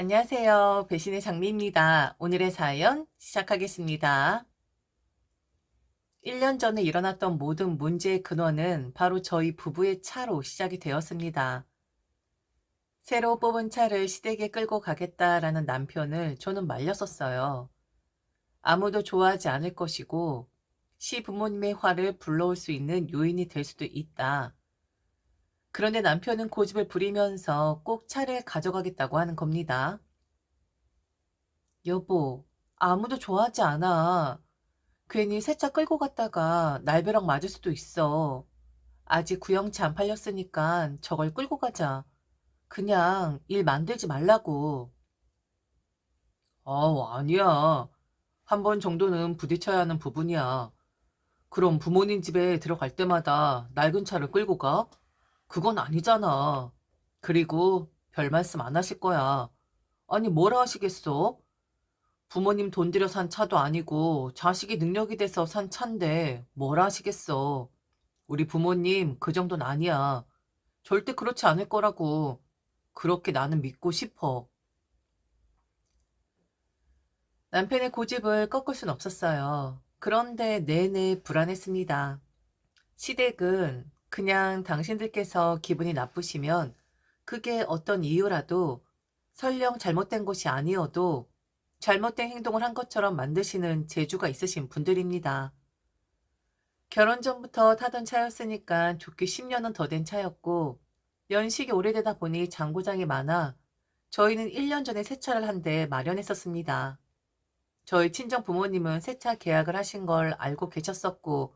안녕하세요. 배신의 장미입니다. 오늘의 사연 시작하겠습니다. 1년 전에 일어났던 모든 문제의 근원은 바로 저희 부부의 차로 시작이 되었습니다. 새로 뽑은 차를 시댁에 끌고 가겠다라는 남편을 저는 말렸었어요. 아무도 좋아하지 않을 것이고 시부모님의 화를 불러올 수 있는 요인이 될 수도 있다. 그런데 남편은 고집을 부리면서 꼭 차를 가져가겠다고 하는 겁니다. 여보, 아무도 좋아하지 않아. 괜히 새 차 끌고 갔다가 날벼락 맞을 수도 있어. 아직 구형차 안 팔렸으니까 저걸 끌고 가자. 그냥 일 만들지 말라고. 아니야. 한 번 정도는 부딪혀야 하는 부분이야. 그럼 부모님 집에 들어갈 때마다 낡은 차를 끌고 가? 그건 아니잖아. 그리고 별 말씀 안 하실 거야. 아니, 뭐라 하시겠어? 부모님 돈 들여 산 차도 아니고 자식이 능력이 돼서 산 차인데 뭐라 하시겠어. 우리 부모님 그 정도는 아니야. 절대 그렇지 않을 거라고. 그렇게 나는 믿고 싶어. 남편의 고집을 꺾을 순 없었어요. 그런데 내내 불안했습니다. 시댁은 그냥 당신들께서 기분이 나쁘시면 그게 어떤 이유라도 설령 잘못된 것이 아니어도 잘못된 행동을 한 것처럼 만드시는 재주가 있으신 분들입니다. 결혼 전부터 타던 차였으니까 좋게 10년은 더 된 차였고 연식이 오래되다 보니 장고장이 많아 저희는 1년 전에 새 차를 한 대 마련했었습니다. 저희 친정 부모님은 새 차 계약을 하신 걸 알고 계셨었고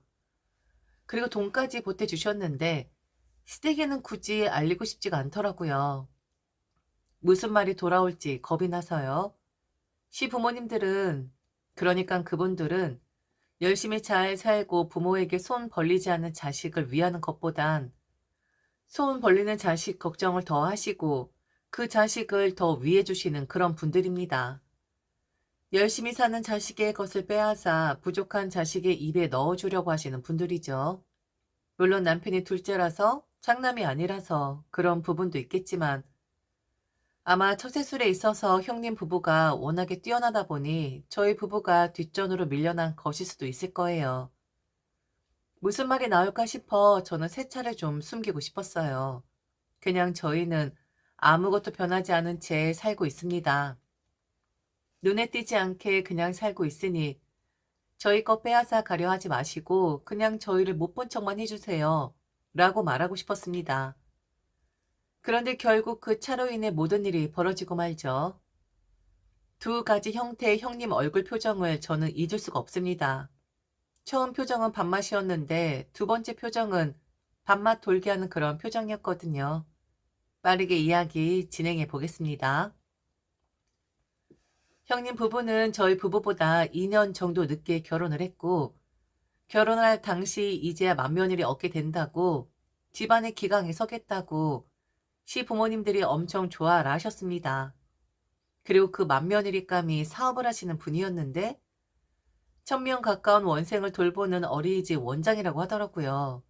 그리고 돈까지 보태주셨는데 시댁에는 굳이 알리고 싶지가 않더라고요. 무슨 말이 돌아올지 겁이 나서요. 시부모님들은 그러니까 그분들은 열심히 잘 살고 부모에게 손 벌리지 않는 자식을 위하는 것보단 손 벌리는 자식 걱정을 더 하시고 그 자식을 더 위해 주시는 그런 분들입니다. 열심히 사는 자식의 것을 빼앗아 부족한 자식의 입에 넣어주려고 하시는 분들이죠. 물론 남편이 둘째라서 장남이 아니라서 그런 부분도 있겠지만 아마 처세술에 있어서 형님 부부가 워낙에 뛰어나다 보니 저희 부부가 뒷전으로 밀려난 것일 수도 있을 거예요. 무슨 말이 나올까 싶어 저는 새 차를 좀 숨기고 싶었어요. 그냥 저희는 아무것도 변하지 않은 채 살고 있습니다. 눈에 띄지 않게 그냥 살고 있으니 저희 거 빼앗아 가려 하지 마시고 그냥 저희를 못 본 척만 해주세요. 라고 말하고 싶었습니다. 그런데 결국 그 차로 인해 모든 일이 벌어지고 말죠. 두 가지 형태의 형님 얼굴 표정을 저는 잊을 수가 없습니다. 처음 표정은 밥맛이었는데 두 번째 표정은 밥맛 돌게 하는 그런 표정이었거든요. 빠르게 이야기 진행해 보겠습니다. 형님 부부는 저희 부부보다 2년 정도 늦게 결혼을 했고 결혼할 당시 이제야 맏며느리 얻게 된다고 집안의 기강에 서겠다고 시부모님들이 엄청 좋아라 하셨습니다. 그리고 그 맏며느리감이 사업을 하시는 분이었는데 1000명 가까운 원생을 돌보는 어린이집 원장이라고 하더라고요.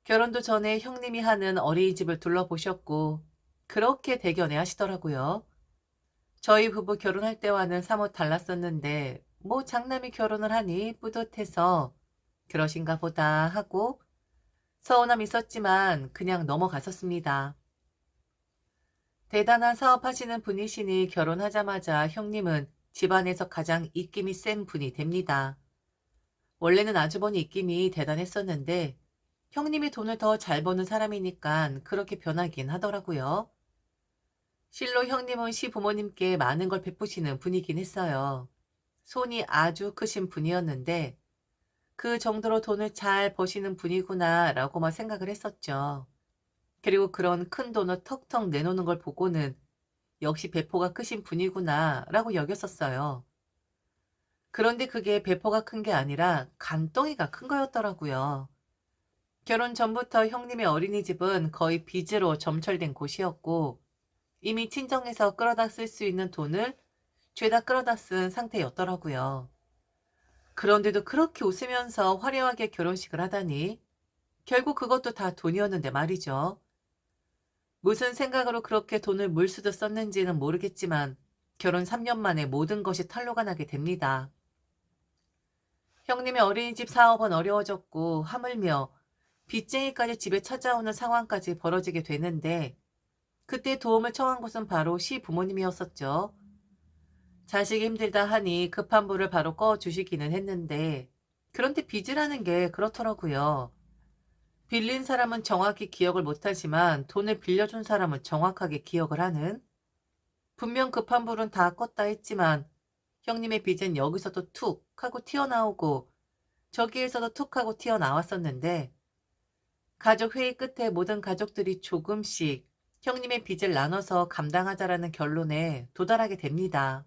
결혼도 전에 형님이 하는 어린이집을 둘러보셨고 그렇게 대견해 하시더라고요. 저희 부부 결혼할 때와는 사뭇 달랐었는데 뭐 장남이 결혼을 하니 뿌듯해서 그러신가 보다 하고 서운함 있었지만 그냥 넘어갔었습니다. 대단한 사업하시는 분이시니 결혼하자마자 형님은 집안에서 가장 입김이 센 분이 됩니다. 원래는 아주버니 입김이 대단했었는데 형님이 돈을 더 잘 버는 사람이니까 그렇게 변하긴 하더라고요. 실로 형님은 시부모님께 많은 걸 베푸시는 분이긴 했어요. 손이 아주 크신 분이었는데 그 정도로 돈을 잘 버시는 분이구나 라고만 생각을 했었죠. 그리고 그런 큰 돈을 턱턱 내놓는 걸 보고는 역시 배포가 크신 분이구나 라고 여겼었어요. 그런데 그게 배포가 큰 게 아니라 간덩이가 큰 거였더라고요. 결혼 전부터 형님의 어린이집은 거의 빚으로 점철된 곳이었고 이미 친정에서 끌어다 쓸 수 있는 돈을 죄다 끌어다 쓴 상태였더라고요. 그런데도 그렇게 웃으면서 화려하게 결혼식을 하다니 결국 그것도 다 돈이었는데 말이죠. 무슨 생각으로 그렇게 돈을 물수도 썼는지는 모르겠지만 결혼 3년 만에 모든 것이 탄로가 나게 됩니다. 형님의 어린이집 사업은 어려워졌고 하물며 빚쟁이까지 집에 찾아오는 상황까지 벌어지게 되는데 그때 도움을 청한 곳은 바로 시부모님이었었죠. 자식이 힘들다 하니 급한 불을 바로 꺼주시기는 했는데 그런데 빚이라는 게 그렇더라고요. 빌린 사람은 정확히 기억을 못하지만 돈을 빌려준 사람은 정확하게 기억을 하는? 분명 급한 불은 다 껐다 했지만 형님의 빚은 여기서도 툭 하고 튀어나오고 저기에서도 툭 하고 튀어나왔었는데 가족 회의 끝에 모든 가족들이 조금씩 형님의 빚을 나눠서 감당하자라는 결론에 도달하게 됩니다.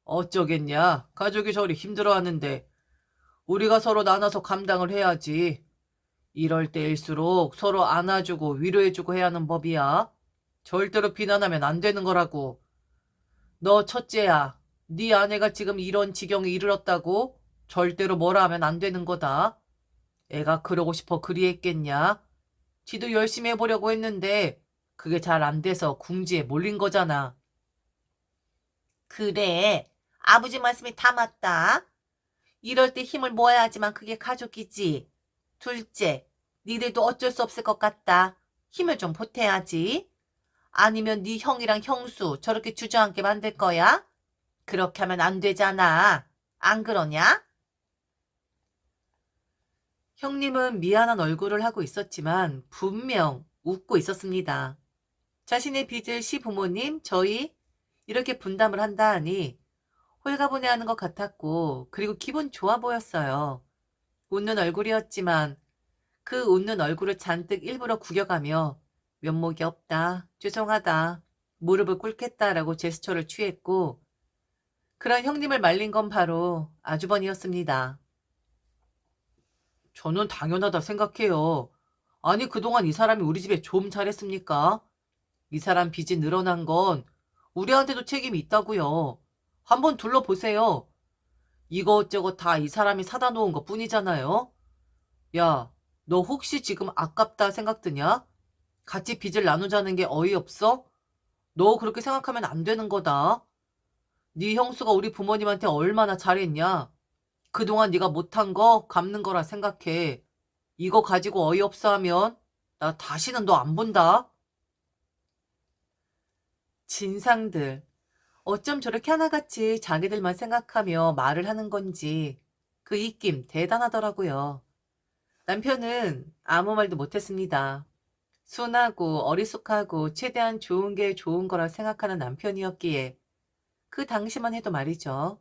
어쩌겠냐. 가족이 저리 힘들어하는데 우리가 서로 나눠서 감당을 해야지. 이럴 때일수록 서로 안아주고 위로해주고 해야 하는 법이야. 절대로 비난하면 안 되는 거라고. 너 첫째야. 네 아내가 지금 이런 지경에 이르렀다고? 절대로 뭐라 하면 안 되는 거다. 애가 그러고 싶어 그리 했겠냐? 지도 열심히 해보려고 했는데 그게 잘 안 돼서 궁지에 몰린 거잖아. 그래. 아버지 말씀이 다 맞다. 이럴 때 힘을 모아야지만 그게 가족이지. 둘째, 니들도 어쩔 수 없을 것 같다. 힘을 좀 보태야지. 아니면 네 형이랑 형수 저렇게 주저앉게 만들 거야? 그렇게 하면 안 되잖아. 안 그러냐? 형님은 미안한 얼굴을 하고 있었지만 분명 웃고 있었습니다. 자신의 빚을 시부모님, 저희 이렇게 분담을 한다 하니 홀가분해하는 것 같았고 그리고 기분 좋아 보였어요. 웃는 얼굴이었지만 그 웃는 얼굴을 잔뜩 일부러 구겨가며 면목이 없다, 죄송하다, 무릎을 꿇겠다라고 제스처를 취했고 그런 형님을 말린 건 바로 아주버니였습니다. 저는 당연하다 생각해요. 아니 그동안 이 사람이 우리 집에 좀 잘했습니까? 이 사람 빚이 늘어난 건 우리한테도 책임이 있다고요. 한번 둘러보세요. 이것저것 다 이 사람이 사다 놓은 것 뿐이잖아요. 야, 너 혹시 지금 아깝다 생각 드냐? 같이 빚을 나누자는 게 어이없어? 너 그렇게 생각하면 안 되는 거다. 네 형수가 우리 부모님한테 얼마나 잘했냐? 그동안 네가 못한 거 갚는 거라 생각해. 이거 가지고 어이없어 하면 나 다시는 너 안 본다. 진상들. 어쩜 저렇게 하나같이 자기들만 생각하며 말을 하는 건지 그 입김 대단하더라고요. 남편은 아무 말도 못했습니다. 순하고 어리숙하고 최대한 좋은 게 좋은 거라 생각하는 남편이었기에 그 당시만 해도 말이죠.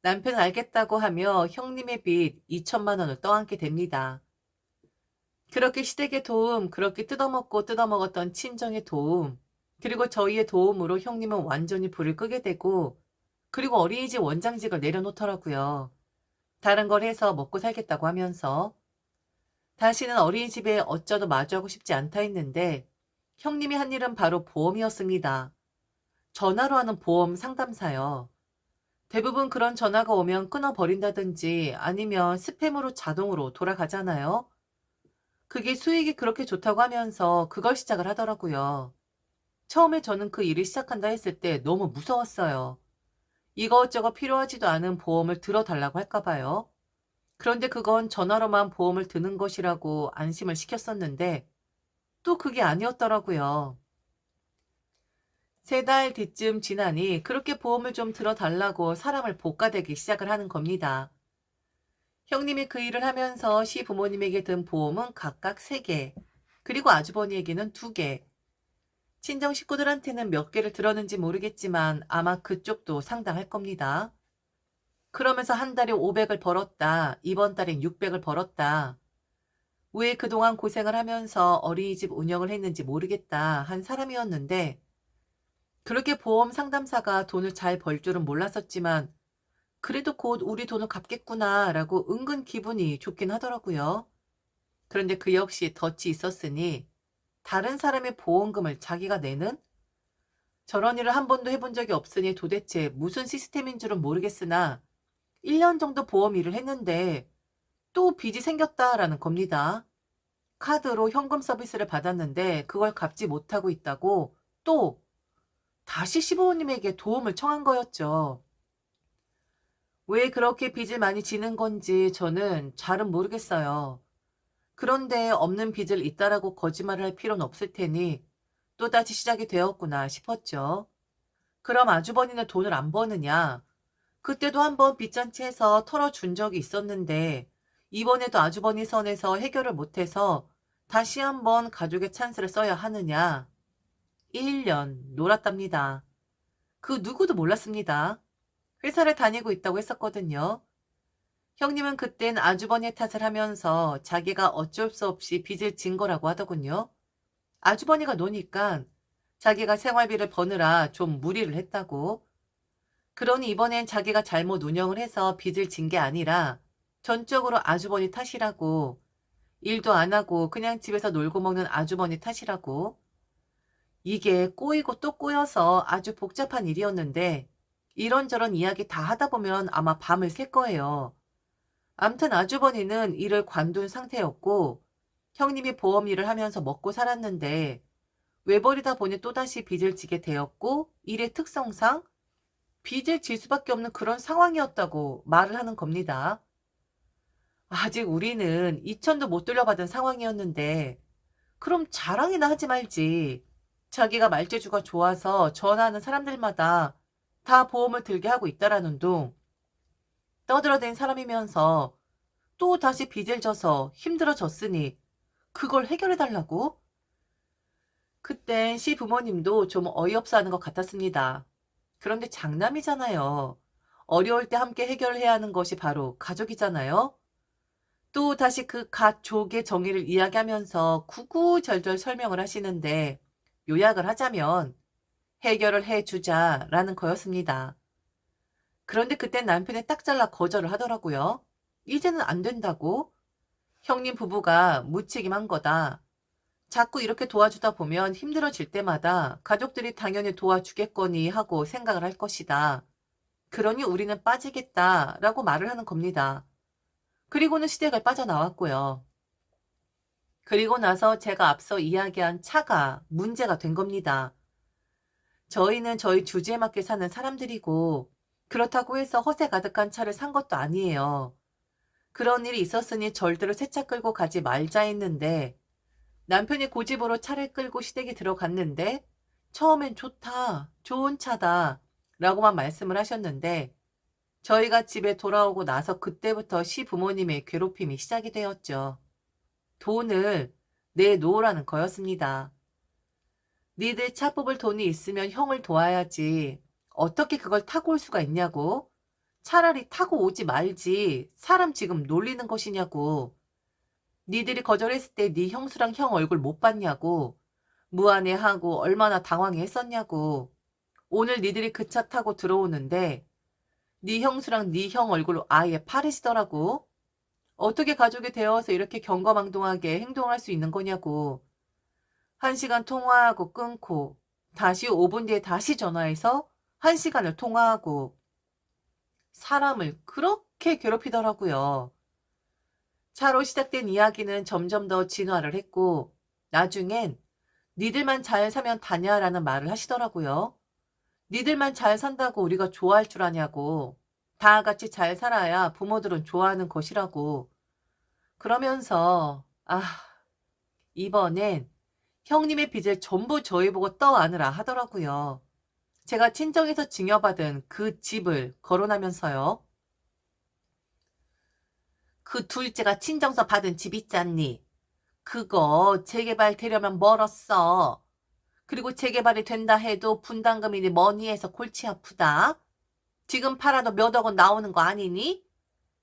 남편은 알겠다고 하며 형님의 빚 2천만 원을 떠안게 됩니다. 그렇게 시댁의 도움, 그렇게 뜯어먹고 뜯어먹었던 친정의 도움, 그리고 저희의 도움으로 형님은 완전히 불을 끄게 되고 그리고 어린이집 원장직을 내려놓더라고요. 다른 걸 해서 먹고 살겠다고 하면서 다시는 어린이집에 어쩌도 마주하고 싶지 않다 했는데 형님이 한 일은 바로 보험이었습니다. 전화로 하는 보험 상담사요. 대부분 그런 전화가 오면 끊어버린다든지 아니면 스팸으로 자동으로 돌아가잖아요. 그게 수익이 그렇게 좋다고 하면서 그걸 시작을 하더라고요. 처음에 저는 그 일을 시작한다 했을 때 너무 무서웠어요. 이것저것 필요하지도 않은 보험을 들어달라고 할까 봐요. 그런데 그건 전화로만 보험을 드는 것이라고 안심을 시켰었는데 또 그게 아니었더라고요. 3달 뒤쯤 지나니 그렇게 보험을 좀 들어달라고 사람을 볶아대기 시작을 하는 겁니다. 형님이 그 일을 하면서 시부모님에게 든 보험은 각각 3개, 그리고 아주버니에게는 2개, 친정 식구들한테는 몇 개를 들었는지 모르겠지만 아마 그쪽도 상당할 겁니다. 그러면서 한 달에 500을 벌었다, 이번 달엔 600을 벌었다. 왜 그동안 고생을 하면서 어린이집 운영을 했는지 모르겠다 한 사람이었는데 그렇게 보험 상담사가 돈을 잘 벌 줄은 몰랐었지만 그래도 곧 우리 돈을 갚겠구나 라고 은근 기분이 좋긴 하더라고요. 그런데 그 역시 덫이 있었으니 다른 사람의 보험금을 자기가 내는? 저런 일을 한 번도 해본 적이 없으니 도대체 무슨 시스템인 줄은 모르겠으나 1년 정도 보험 일을 했는데 또 빚이 생겼다라는 겁니다. 카드로 현금 서비스를 받았는데 그걸 갚지 못하고 있다고 또 다시 시부모님에게 도움을 청한 거였죠. 왜 그렇게 빚을 많이 지는 건지 저는 잘은 모르겠어요. 그런데 없는 빚을 있다라고 거짓말을 할 필요는 없을 테니 또다시 시작이 되었구나 싶었죠. 그럼 아주버니는 돈을 안 버느냐? 그때도 한번 빚잔치해서 털어준 적이 있었는데 이번에도 아주버니 선에서 해결을 못해서 다시 한번 가족의 찬스를 써야 하느냐? 1년 놀았답니다. 그 누구도 몰랐습니다. 회사를 다니고 있다고 했었거든요. 형님은 그땐 아주버니의 탓을 하면서 자기가 어쩔 수 없이 빚을 진 거라고 하더군요. 아주버니가 노니까 자기가 생활비를 버느라 좀 무리를 했다고. 그러니 이번엔 자기가 잘못 운영을 해서 빚을 진 게 아니라 전적으로 아주버니 탓이라고. 일도 안 하고 그냥 집에서 놀고 먹는 아주버니 탓이라고. 이게 꼬이고 또 꼬여서 아주 복잡한 일이었는데 이런저런 이야기 다 하다 보면 아마 밤을 샐 거예요. 암튼 아주버니는 일을 관둔 상태였고 형님이 보험 일을 하면서 먹고 살았는데 외벌이다 보니 또다시 빚을 지게 되었고 일의 특성상 빚을 질 수밖에 없는 그런 상황이었다고 말을 하는 겁니다. 아직 우리는 2천도 못 돌려받은 상황이었는데 그럼 자랑이나 하지 말지. 자기가 말재주가 좋아서 전화하는 사람들마다 다 보험을 들게 하고 있다라는 둥 떠들어댄 사람이면서 또 다시 빚을 져서 힘들어졌으니 그걸 해결해달라고? 그땐 시부모님도 좀 어이없어 하는 것 같았습니다. 그런데 장남이잖아요. 어려울 때 함께 해결해야 하는 것이 바로 가족이잖아요. 또 다시 그 가족의 정의를 이야기하면서 구구절절 설명을 하시는데 요약을 하자면 해결을 해주자라는 거였습니다. 그런데 그땐 남편이 딱 잘라 거절을 하더라고요. 이제는 안 된다고? 형님 부부가 무책임한 거다. 자꾸 이렇게 도와주다 보면 힘들어질 때마다 가족들이 당연히 도와주겠거니 하고 생각을 할 것이다. 그러니 우리는 빠지겠다라고 말을 하는 겁니다. 그리고는 시댁을 빠져나왔고요. 그리고 나서 제가 앞서 이야기한 차가 문제가 된 겁니다. 저희는 저희 주제에 맞게 사는 사람들이고 그렇다고 해서 허세 가득한 차를 산 것도 아니에요. 그런 일이 있었으니 절대로 새 차 끌고 가지 말자 했는데 남편이 고집으로 차를 끌고 시댁에 들어갔는데 처음엔 좋다, 좋은 차다 라고만 말씀을 하셨는데 저희가 집에 돌아오고 나서 그때부터 시부모님의 괴롭힘이 시작이 되었죠. 돈을 내놓으라는 거였습니다. 니들 차 뽑을 돈이 있으면 형을 도와야지. 어떻게 그걸 타고 올 수가 있냐고. 차라리 타고 오지 말지. 사람 지금 놀리는 것이냐고. 니들이 거절했을 때 네 형수랑 형 얼굴 못 봤냐고. 무안해하고 얼마나 당황했었냐고. 오늘 니들이 그 차 타고 들어오는데 네 형수랑 네 형 얼굴로 아예 파르시더라고. 어떻게 가족이 되어서 이렇게 경거망동하게 행동할 수 있는 거냐고. 1시간 통화하고 끊고 다시 5분 뒤에 다시 전화해서 1시간을 통화하고 사람을 그렇게 괴롭히더라고요. 차로 시작된 이야기는 점점 더 진화를 했고 나중엔 니들만 잘 사면 다냐라는 말을 하시더라고요. 니들만 잘 산다고 우리가 좋아할 줄 아냐고. 다 같이 잘 살아야 부모들은 좋아하는 것이라고. 그러면서 이번엔 형님의 빚을 전부 저희 보고 떠안으라 하더라고요. 제가 친정에서 증여받은 그 집을 거론하면서요. 그 둘째가 친정서 받은 집 있잖니. 그거 재개발 되려면 멀었어. 그리고 재개발이 된다 해도 분담금이니 뭐니 해서 골치 아프다. 지금 팔아도 몇억 원 나오는 거 아니니?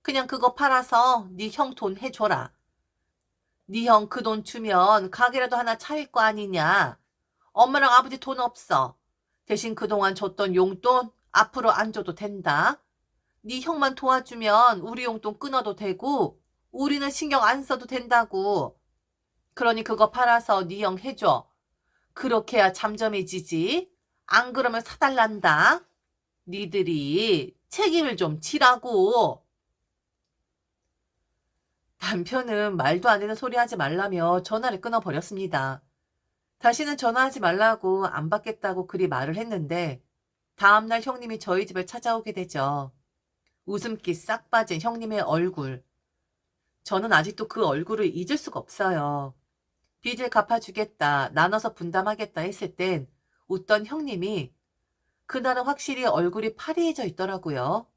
그냥 그거 팔아서 네 형 돈 해줘라. 네 형 그 돈 주면 가게라도 하나 차릴 거 아니냐. 엄마랑 아버지 돈 없어. 대신 그동안 줬던 용돈 앞으로 안 줘도 된다. 네 형만 도와주면 우리 용돈 끊어도 되고 우리는 신경 안 써도 된다고. 그러니 그거 팔아서 네 형 해줘. 그렇게 해야 잠잠해지지. 안 그러면 사달란다. 니들이 책임을 좀 지라고. 남편은 말도 안 되는 소리 하지 말라며 전화를 끊어버렸습니다. 다시는 전화하지 말라고 안 받겠다고 그리 말을 했는데 다음날 형님이 저희 집을 찾아오게 되죠. 웃음기 싹 빠진 형님의 얼굴. 저는 아직도 그 얼굴을 잊을 수가 없어요. 빚을 갚아주겠다, 나눠서 분담하겠다 했을 땐 웃던 형님이 그날은 확실히 얼굴이 파리해져 있더라고요.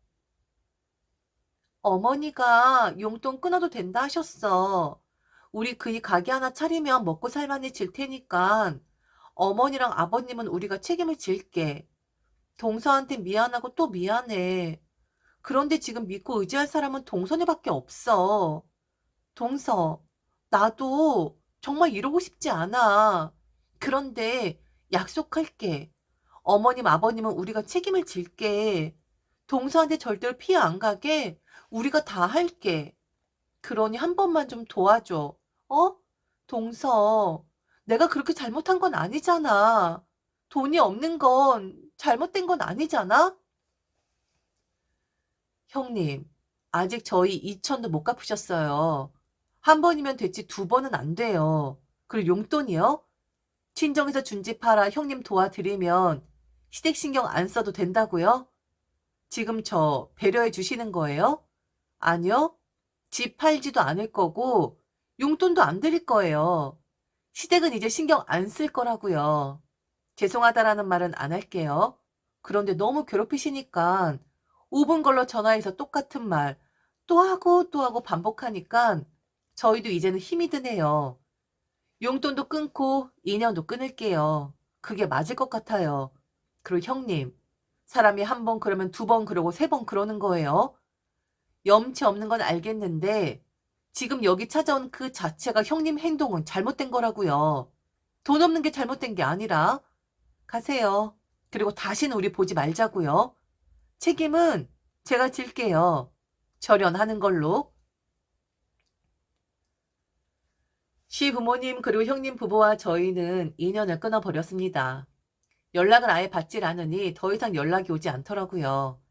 어머니가 용돈 끊어도 된다 하셨어. 우리 그 가게 하나 차리면 먹고 살만해질 테니까 어머니랑 아버님은 우리가 책임을 질게. 동서한테 미안하고 또 미안해. 그런데 지금 믿고 의지할 사람은 동선이밖에 없어. 동서, 나도 정말 이러고 싶지 않아. 그런데 약속할게. 어머님, 아버님은 우리가 책임을 질게. 동서한테 절대로 피해 안 가게 우리가 다 할게. 그러니 한 번만 좀 도와줘. 어? 동서, 내가 그렇게 잘못한 건 아니잖아. 돈이 없는 건 잘못된 건 아니잖아? 형님, 아직 저희 2천도 못 갚으셨어요. 한 번이면 됐지 두 번은 안 돼요. 그리고 용돈이요? 친정에서 준 집 팔아 형님 도와드리면 시댁 신경 안 써도 된다고요? 지금 저 배려해 주시는 거예요? 아니요. 집 팔지도 않을 거고 용돈도 안 드릴 거예요. 시댁은 이제 신경 안 쓸 거라고요. 죄송하다라는 말은 안 할게요. 그런데 너무 괴롭히시니까 5분 걸러 전화해서 똑같은 말 또 하고 반복하니까 저희도 이제는 힘이 드네요. 용돈도 끊고 인연도 끊을게요. 그게 맞을 것 같아요. 그리고 형님, 사람이 한 번 그러면 두 번 그러고 세 번 그러는 거예요. 염치 없는 건 알겠는데 지금 여기 찾아온 그 자체가 형님 행동은 잘못된 거라고요. 돈 없는 게 잘못된 게 아니라 가세요. 그리고 다시는 우리 보지 말자고요. 책임은 제가 질게요. 절연하는 걸로. 시부모님 그리고 형님 부부와 저희는 인연을 끊어버렸습니다. 연락을 아예 받질 않으니 더 이상 연락이 오지 않더라고요.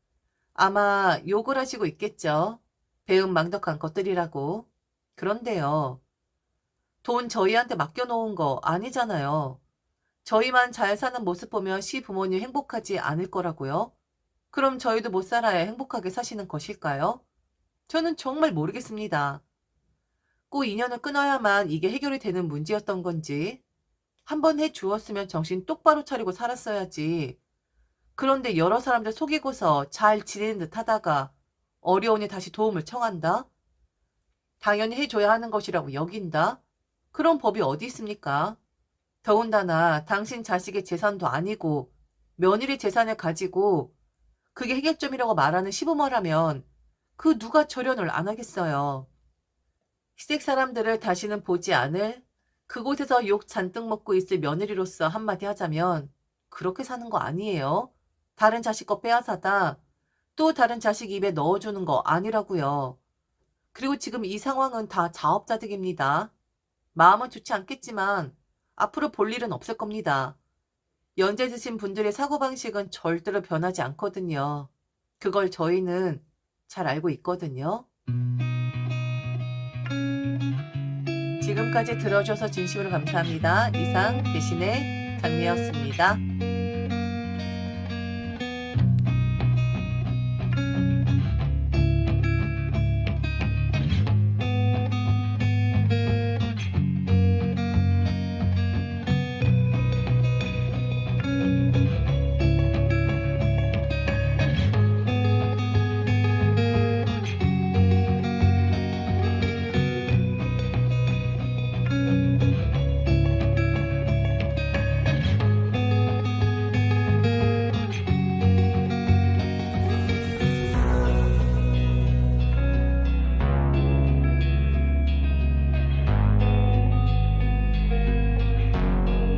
아마 욕을 하시고 있겠죠. 배은망덕한 것들이라고. 그런데요. 돈 저희한테 맡겨놓은 거 아니잖아요. 저희만 잘 사는 모습 보면 시부모님 행복하지 않을 거라고요. 그럼 저희도 못 살아야 행복하게 사시는 것일까요? 저는 정말 모르겠습니다. 꼭 인연을 끊어야만 이게 해결이 되는 문제였던 건지 한 번 해 주었으면 정신 똑바로 차리고 살았어야지. 그런데 여러 사람들 속이고서 잘 지내는 듯 하다가 어려우니 다시 도움을 청한다? 당연히 해줘야 하는 것이라고 여긴다? 그런 법이 어디 있습니까? 더군다나 당신 자식의 재산도 아니고 며느리 재산을 가지고 그게 해결점이라고 말하는 시부모라면 그 누가 절연을 안 하겠어요. 시댁 사람들을 다시는 보지 않을 그곳에서 욕 잔뜩 먹고 있을 며느리로서 한마디 하자면 그렇게 사는 거 아니에요. 다른 자식 거 빼앗아다 또 다른 자식 입에 넣어주는 거 아니라고요. 그리고 지금 이 상황은 다 자업자득입니다. 마음은 좋지 않겠지만 앞으로 볼 일은 없을 겁니다. 연세 드신 분들의 사고방식은 절대로 변하지 않거든요. 그걸 저희는 잘 알고 있거든요. 지금까지 들어줘서 진심으로 감사합니다. 이상 대신의 장미였습니다.